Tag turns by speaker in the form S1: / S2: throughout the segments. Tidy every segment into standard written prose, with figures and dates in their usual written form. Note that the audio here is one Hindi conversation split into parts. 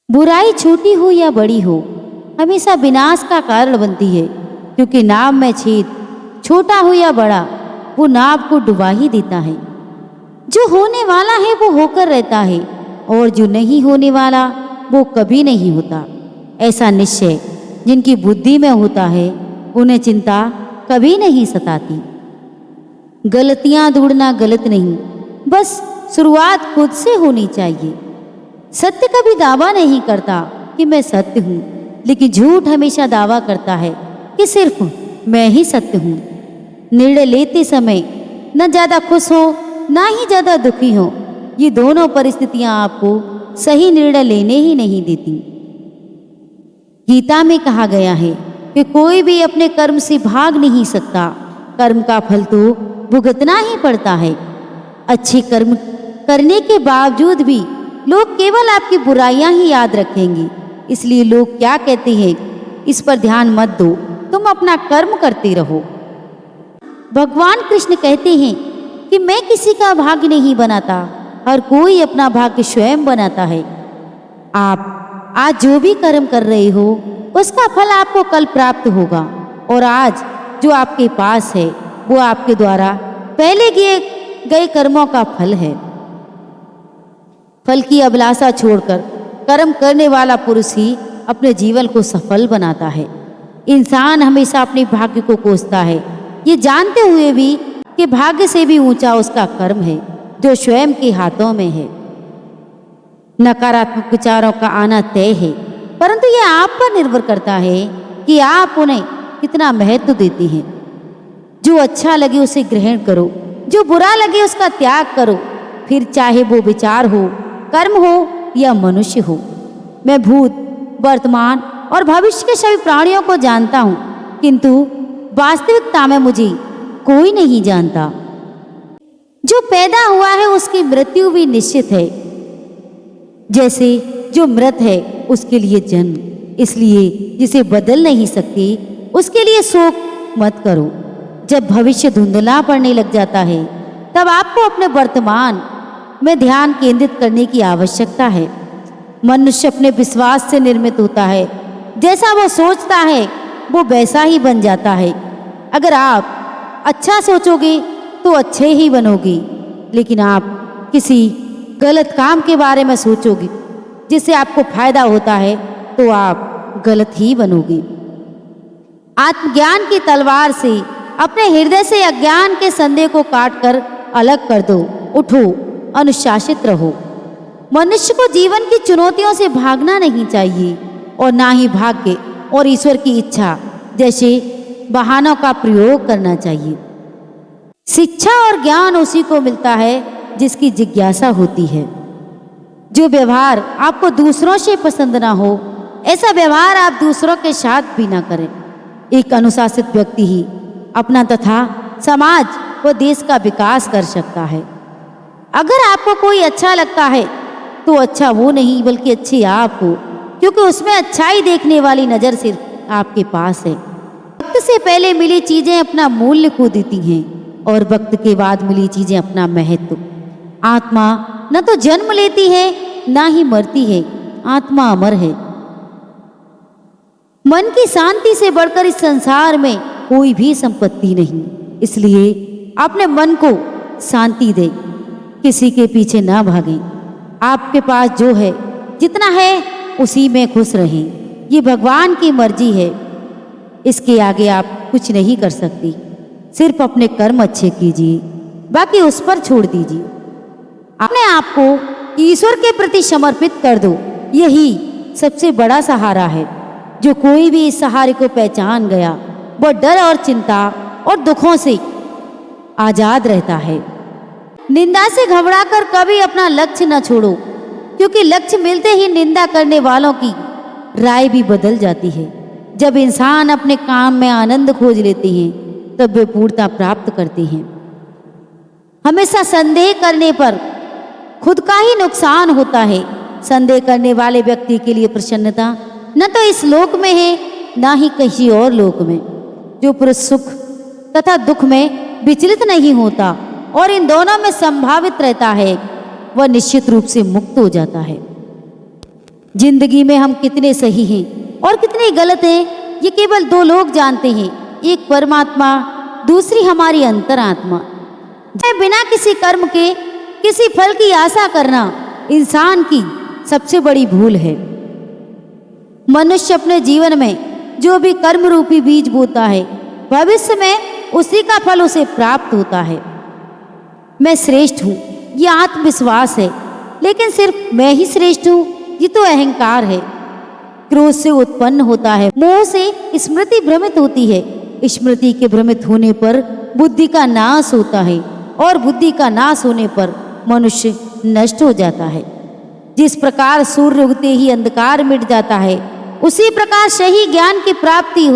S1: बुराई छोटी हो या बड़ी हो, हमेशा विनाश का कारण बनती है, क्योंकि नाव में छेद छोटा हो या बड़ा, वो नाव को डुबा ही देता है। जो होने वाला है वो होकर रहता है, और जो नहीं होने वाला वो कभी नहीं होता। ऐसा निश्चय जिनकी बुद्धि में होता है, उन्हें चिंता कभी नहीं सताती। गलतियां ढूंढना गलत नहीं, बस शुरुआत खुद से होनी चाहिए। सत्य कभी दावा नहीं करता कि मैं सत्य हूँ, लेकिन झूठ हमेशा दावा करता है कि सिर्फ मैं ही सत्य हूँ। निर्णय लेते समय न ज़्यादा खुश हो ना ही ज़्यादा दुखी हो, ये दोनों परिस्थितियां आपको सही निर्णय लेने ही नहीं देती। गीता में कहा गया है कि कोई भी अपने कर्म से भाग नहीं सकता, कर्म का फल तो भुगतना ही पड़ता है। अच्छे कर्म करने के बावजूद भी लोग केवल आपकी बुराइयां ही याद रखेंगे, इसलिए लोग क्या कहते हैं इस पर ध्यान मत दो, तुम अपना कर्म करते रहो। भगवान कृष्ण कहते हैं कि मैं किसी का भाग्य नहीं बनाता, हर कोई अपना भाग्य स्वयं बनाता है। आप आज जो भी कर्म कर रहे हो उसका फल आपको कल प्राप्त होगा, और आज जो आपके पास है वो आपके द्वारा पहले किए गए कर्मों का फल है। फल की अभिलाषा छोड़कर कर्म करने वाला पुरुष ही अपने जीवन को सफल बनाता है। इंसान हमेशा अपने भाग्य को कोसता है, ये जानते हुए भी कि भाग्य से भी ऊंचा उसका कर्म है जो स्वयं के हाथों में है। नकारात्मक विचारों का आना तय है, परंतु यह आप पर निर्भर करता है कि आप उन्हें कितना महत्व देते हैं। जो अच्छा लगे उसे ग्रहण करो, जो बुरा लगे उसका त्याग करो, फिर चाहे वो विचार हो, कर्म हो या मनुष्य हो। मैं भूत, वर्तमान और भविष्य के सभी प्राणियों को जानता हूँ, किंतु वास्तविकता में मुझे कोई नहीं जानता। जो पैदा हुआ है उसकी मृत्यु भी निश्चित है, जैसे जो मृत है उसके लिए जन्म। इसलिए जिसे बदल नहीं सकते उसके लिए शोक मत करो। जब भविष्य धुंधला पड़ने लग जाता है तब आपको अपने वर्तमान में ध्यान केंद्रित करने की आवश्यकता है। मनुष्य अपने विश्वास से निर्मित होता है, जैसा वो सोचता है वो वैसा ही बन जाता है। अगर आप अच्छा सोचोगे तो अच्छे ही बनोगे, लेकिन आप किसी गलत काम के बारे में सोचोगे जिससे आपको फायदा होता है तो आप गलत ही बनोगे। आत्मज्ञान की तलवार से अपने हृदय से अज्ञान के संदेह को काटकर अलग कर दो। उठो, अनुशासित रहो। मनुष्य को जीवन की चुनौतियों से भागना नहीं चाहिए, और ना ही भाग्य और ईश्वर की इच्छा जैसे बहानों का प्रयोग करना चाहिए। शिक्षा और ज्ञान उसी को मिलता है जिसकी जिज्ञासा होती है। जो व्यवहार आपको दूसरों से पसंद ना हो, ऐसा व्यवहार आप दूसरों के साथ भी ना करें। एक अनुशासित व्यक्ति ही अपना तथा समाज व देश का विकास कर सकता है। अगर आपको कोई अच्छा लगता है तो अच्छा वो नहीं बल्कि अच्छी आप हो, क्योंकि उसमें अच्छाई देखने वाली नज़र सिर्फ आपके पास है। वक्त से पहले मिली चीज़ें अपना मूल्य खो देती हैं, और वक्त के बाद मिली चीज़ें अपना महत्व। आत्मा न तो जन्म लेती है ना ही मरती है, आत्मा अमर है। मन की शांति से बढ़कर इस संसार में कोई भी संपत्ति नहीं, इसलिए अपने मन को शांति दे, किसी के पीछे ना भागें। आपके पास जो है, जितना है उसी में खुश रहें। ये भगवान की मर्जी है, इसके आगे आप कुछ नहीं कर सकती। सिर्फ अपने कर्म अच्छे कीजिए, बाकी उस पर छोड़ दीजिए। अपने आप को ईश्वर के प्रति समर्पित कर दो, यही सबसे बड़ा सहारा है। जो कोई भी इस सहारे को पहचान गया वो डर और चिंता और दुखों से आजाद रहता है। निंदा से घबराकर कभी अपना लक्ष्य न छोड़ो, क्योंकि लक्ष्य मिलते ही निंदा करने वालों की राय भी बदल जाती है। जब इंसान अपने काम में आनंद खोज लेते हैं तब वे पूर्णता प्राप्त करते हैं। हमेशा संदेह करने पर खुद का ही नुकसान होता है। संदेह करने वाले व्यक्ति के लिए प्रसन्नता न तो इस लोक में है ना ही किसी और लोक में। जो पुरुष सुख तथा दुख में विचलित नहीं होता और इन दोनों में संभावित रहता है, वह निश्चित रूप से मुक्त हो जाता है। जिंदगी में हम कितने सही हैं और कितने गलत हैं, ये केवल दो लोग जानते हैं, एक परमात्मा, दूसरी हमारी अंतरात्मा। बिना किसी कर्म के किसी फल की आशा करना इंसान की सबसे बड़ी भूल है। मनुष्य अपने जीवन में जो भी कर्म रूपी बीज बोता है, भविष्य में उसी का फल उसे प्राप्त होता है। मैं श्रेष्ठ हूँ, ये आत्मविश्वास है, लेकिन सिर्फ मैं ही श्रेष्ठ हूँ, ये तो अहंकार है। क्रोध से उत्पन्न होता है, मोह से स्मृति भ्रमित होती है, स्मृति के भ्रमित होने पर बुद्धि का नाश होता है और बुद्धि का नाश होने पर मनुष्य नष्ट हो जाता है। जिस प्रकार सूर्य उगते ही अंधकार मिट जाता है, उसी प्रकार सही ज्ञान की प्राप्ति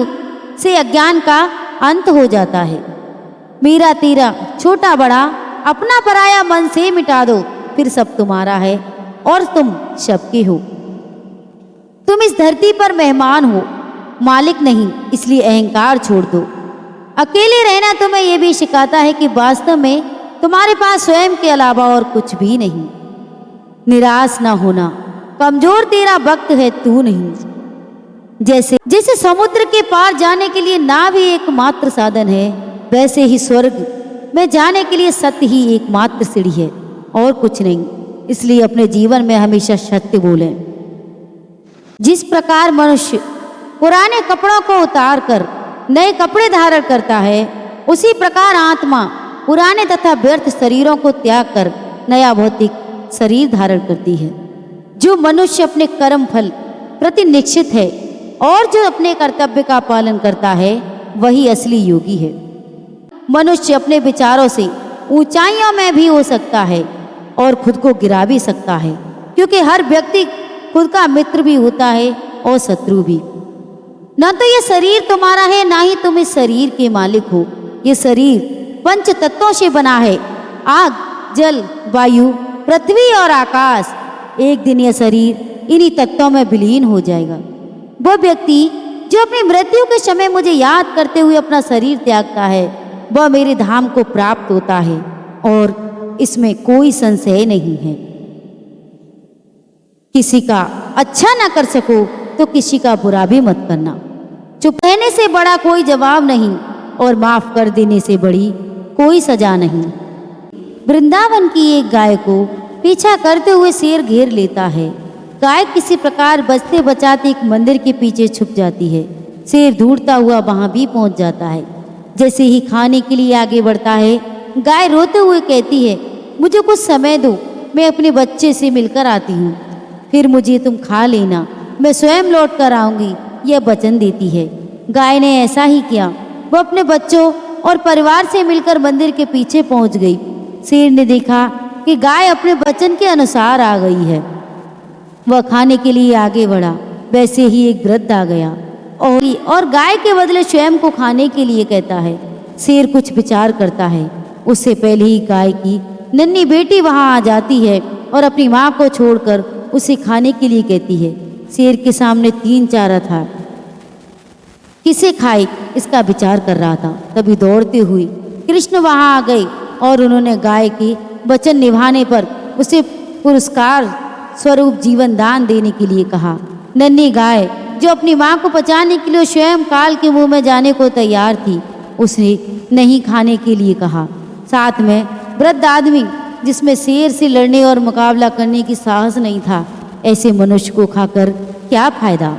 S1: से अज्ञान का अंत हो जाता है। मेरा तेरा छोटा बड़ा अपना पराया मन से मिटा दो, फिर सब तुम्हारा है और तुम सबके हो। तुम इस धरती पर मेहमान हो, मालिक नहीं, इसलिए अहंकार छोड़ दो। अकेले रहना तुम्हें यह भी सिखाता है कि वास्तव में तुम्हारे पास स्वयं के अलावा और कुछ भी नहीं। निराश ना होना, कमजोर तेरा वक्त है, तू नहीं। जैसे समुद्र के पार जाने के लिए नाव ही एकमात्र साधन है, वैसे ही स्वर्ग में जाने के लिए सत्य ही एकमात्र सीढ़ी है और कुछ नहीं। इसलिए अपने जीवन में हमेशा सत्य बोलें। जिस प्रकार मनुष्य पुराने कपड़ों को उतार कर नए कपड़े धारण करता है, उसी प्रकार आत्मा पुराने तथा व्यर्थ शरीरों को त्याग कर नया भौतिक शरीर धारण करती है। जो मनुष्य अपने कर्म फल प्रति निश्चित है और जो अपने कर्तव्य का पालन करता है, वही असली योगी है। मनुष्य अपने विचारों से ऊंचाइयों में भी हो सकता है और खुद को गिरा भी सकता है, क्योंकि हर व्यक्ति खुद का मित्र भी होता है और शत्रु भी। न तो ये शरीर तुम्हारा है, ना ही तुम इस शरीर के मालिक हो। ये शरीर पंच तत्वों से बना है, आग, जल, वायु, पृथ्वी और आकाश। एक दिन यह शरीर इन्हीं तत्वों में विलीन हो जाएगा। वह व्यक्ति जो अपनी मृत्यु के समय मुझे याद करते हुए अपना शरीर त्यागता है, वह मेरे धाम को प्राप्त होता है और इसमें कोई संशय नहीं है। किसी का अच्छा ना कर सको तो किसी का बुरा भी मत करना। चुप रहने से बड़ा कोई जवाब नहीं और माफ कर देने से बड़ी कोई सजा नहीं। वृंदावन की एक गाय को पीछा करते हुए शेर घेर लेता है। गाय किसी प्रकार बचते बचाते एक मंदिर के पीछे छुप जाती है। शेर ढूंढता हुआ वहां भी पहुंच जाता है। जैसे ही खाने के लिए आगे बढ़ता है, गाय रोते हुए कहती है, मुझे कुछ समय दो, मैं अपने बच्चे से मिलकर आती हूँ, फिर मुझे तुम खा लेना, मैं स्वयं लौट कर आऊँगी, यह वचन देती है। गाय ने ऐसा ही किया। वह अपने बच्चों और परिवार से मिलकर मंदिर के पीछे पहुंच गई। शेर ने देखा कि गाय अपने वचन के अनुसार आ गई है। वह खाने के लिए आगे बढ़ा। वैसे ही एक वृद्ध आ गया और गाय के बदले स्वयं को खाने के लिए कहता है। शेर कुछ विचार करता है। उससे पहले ही गाय की नन्ही बेटी वहां आ जाती है और अपनी माँ को छोड़कर उसे खाने के लिए कहती है। शेर के सामने 3 चारा था, किसे खाए इसका विचार कर रहा था। तभी दौड़ते हुए कृष्ण वहां आ गए और उन्होंने गाय के वचन निभाने पर उसे पुरस्कार स्वरूप जीवन दान देने के लिए कहा। नन्ही गाय जो अपनी माँ को बचाने के लिए स्वयं काल के मुंह में जाने को तैयार थी, उसने नहीं खाने के लिए कहा। साथ में वृद्ध आदमी जिसमें शेर से लड़ने और मुकाबला करने की साहस नहीं था, ऐसे मनुष्य को खाकर क्या फायदा।